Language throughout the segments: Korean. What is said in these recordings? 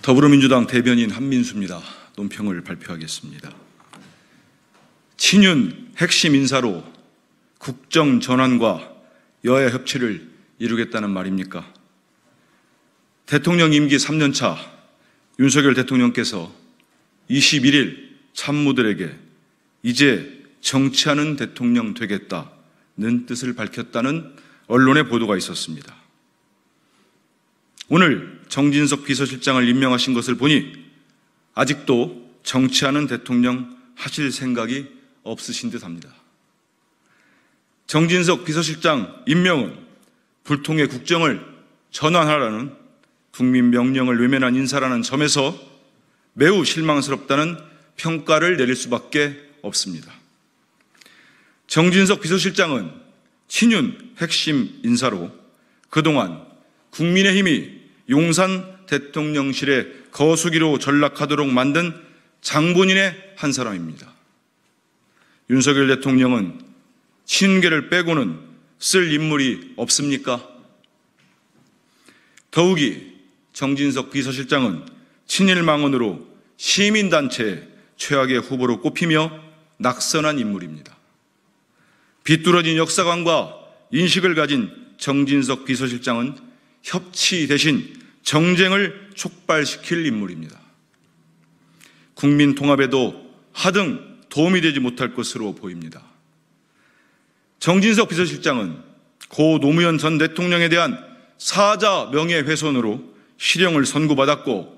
더불어민주당 대변인 한민수입니다. 논평을 발표하겠습니다. 친윤 핵심 인사로 국정 전환과 여야 협치를 이루겠다는 말입니까? 대통령 임기 3년차 윤석열 대통령께서 21일 참모들에게 이제 정치하는 대통령 되겠다는 뜻을 밝혔다는 언론의 보도가 있었습니다. 오늘 정진석 비서실장을 임명하신 것을 보니 아직도 정치하는 대통령 하실 생각이 없으신 듯합니다. 정진석 비서실장 임명은 불통의 국정을 전환하라는 국민 명령을 외면한 인사라는 점에서 매우 실망스럽다는 평가를 내릴 수밖에 없습니다. 정진석 비서실장은 친윤 핵심 인사로 그동안 국민의힘이 용산 대통령실의 거수기로 전락하도록 만든 장본인의 한 사람입니다. 윤석열 대통령은 친윤계를 빼고는 쓸 인물이 없습니까? 더욱이 정진석 비서실장은 친일망언으로 시민단체의 최악의 후보로 꼽히며 낙선한 인물입니다. 비뚤어진 역사관과 인식을 가진 정진석 비서실장은 협치 대신 정쟁을 촉발시킬 인물입니다. 국민 통합에도 하등 도움이 되지 못할 것으로 보입니다. 정진석 비서실장은 고 노무현 전 대통령에 대한 사자 명예훼손으로 실형을 선고받았고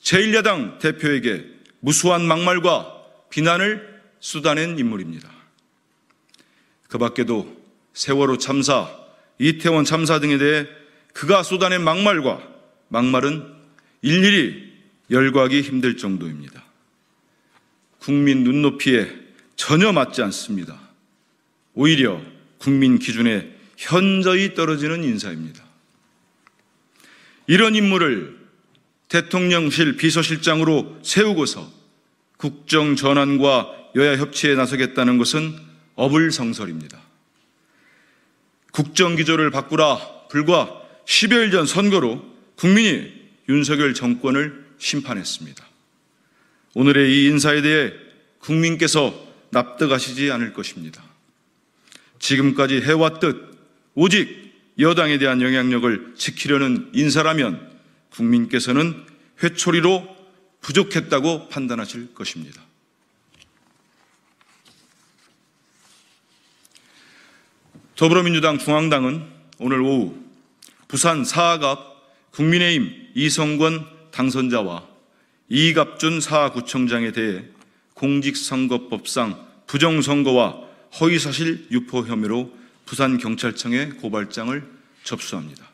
제1야당 대표에게 무수한 막말과 비난을 쏟아낸 인물입니다. 그 밖에도 세월호 참사, 이태원 참사 등에 대해 그가 쏟아낸 막말은 일일이 열거하기 힘들 정도입니다. 국민 눈높이에 전혀 맞지 않습니다. 오히려 국민 기준에 현저히 떨어지는 인사입니다. 이런 인물을 대통령실 비서실장으로 세우고서 국정 전환과 여야 협치에 나서겠다는 것은 어불성설입니다. 국정 기조를 바꾸라 불과 10여일 전 선거로 국민이 윤석열 정권을 심판했습니다. 오늘의 이 인사에 대해 국민께서 납득하시지 않을 것입니다. 지금까지 해왔듯 오직 여당에 대한 영향력을 지키려는 인사라면 국민께서는 회초리로 부족했다고 판단하실 것입니다. 더불어민주당 중앙당은 오늘 오후 부산 사하갑 국민의힘 이성권 당선자와 이갑준 사하구청장에 대해 공직선거법상 부정선거와 허위사실 유포 혐의로 부산경찰청에 고발장을 접수합니다.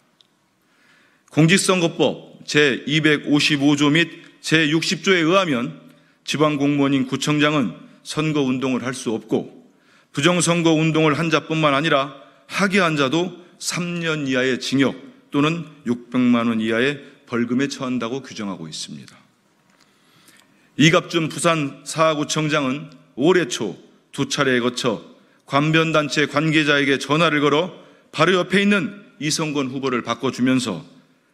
공직선거법 제255조 및 제60조에 의하면 지방공무원인 구청장은 선거운동을 할 수 없고 부정선거운동을 한 자뿐만 아니라 하게 한 자도 3년 이하의 징역 또는 600만 원 이하의 벌금에 처한다고 규정하고 있습니다. 이갑준 부산 사하구청장은 올해 초 2차례에 거쳐 관변단체 관계자에게 전화를 걸어 바로 옆에 있는 이성권 후보를 바꿔주면서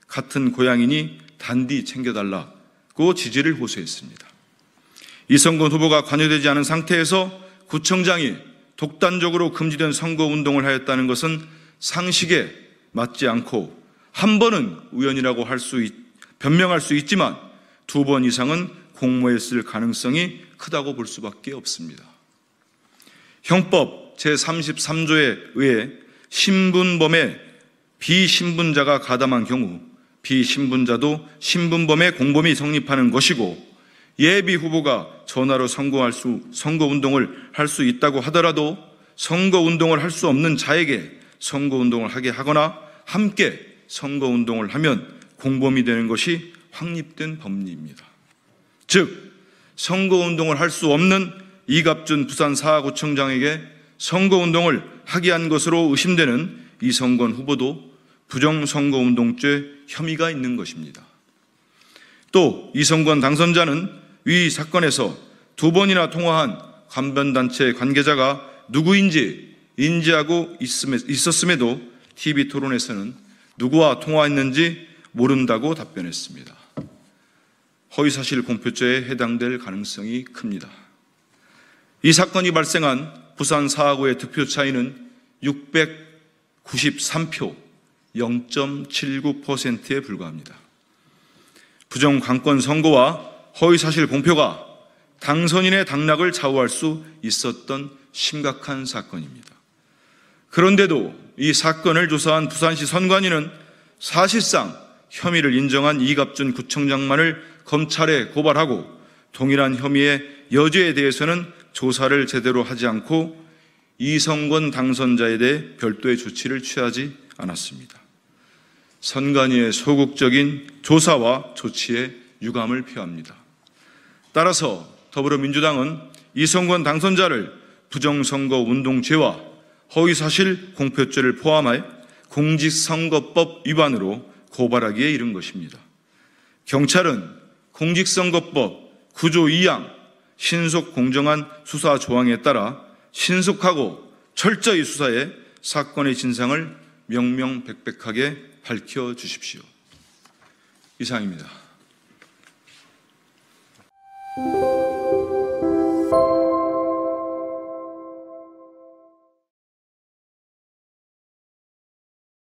같은 고향이니 단디 챙겨달라고 지지를 호소했습니다. 이성권 후보가 관여되지 않은 상태에서 구청장이 독단적으로 금지된 선거운동을 하였다는 것은 상식에 맞지 않고 한 번은 우연이라고 변명할 수 있지만 2번 이상은 공모했을 가능성이 크다고 볼 수밖에 없습니다. 형법 제33조에 의해 신분범에 비신분자가 가담한 경우 비신분자도 신분범의 공범이 성립하는 것이고 예비 후보가 전화로 선거운동을 할 수 있다고 하더라도 선거운동을 할 수 없는 자에게 선거운동을 하게 하거나 함께 선거운동을 하면 공범이 되는 것이 확립된 법리입니다. 즉 선거운동을 할 수 없는 이갑준 부산 사하구청장에게 선거운동을 하게 한 것으로 의심되는 이성권 후보도 부정선거운동죄 혐의가 있는 것입니다. 또 이성권 당선자는 위 사건에서 2번이나 통화한 관변단체 관계자가 누구인지 인지하고 있었음에도 TV토론에서는 누구와 통화했는지 모른다고 답변했습니다. 허위사실 공표죄에 해당될 가능성이 큽니다. 이 사건이 발생한 부산 사하구의 득표 차이는 693표, 0.79%에 불과합니다. 부정관권 선고와 허위사실 공표가 당선인의 당락을 좌우할 수 있었던 심각한 사건입니다. 그런데도 이 사건을 조사한 부산시 선관위는 사실상 혐의를 인정한 이갑준 구청장만을 검찰에 고발하고 동일한 혐의의 여죄에 대해서는 조사를 제대로 하지 않고 이성권 당선자에 대해 별도의 조치를 취하지 않았습니다. 선관위의 소극적인 조사와 조치에 유감을 표합니다. 따라서 더불어민주당은 이성권 당선자를 부정선거 운동죄와 허위사실 공표죄를 포함해 공직선거법 위반으로 고발하기에 이른 것입니다. 경찰은 공직선거법 9조 2항 신속 공정한 수사 조항에 따라 신속하고 철저히 수사해 사건의 진상을 명명백백하게 밝혀주십시오. 이상입니다.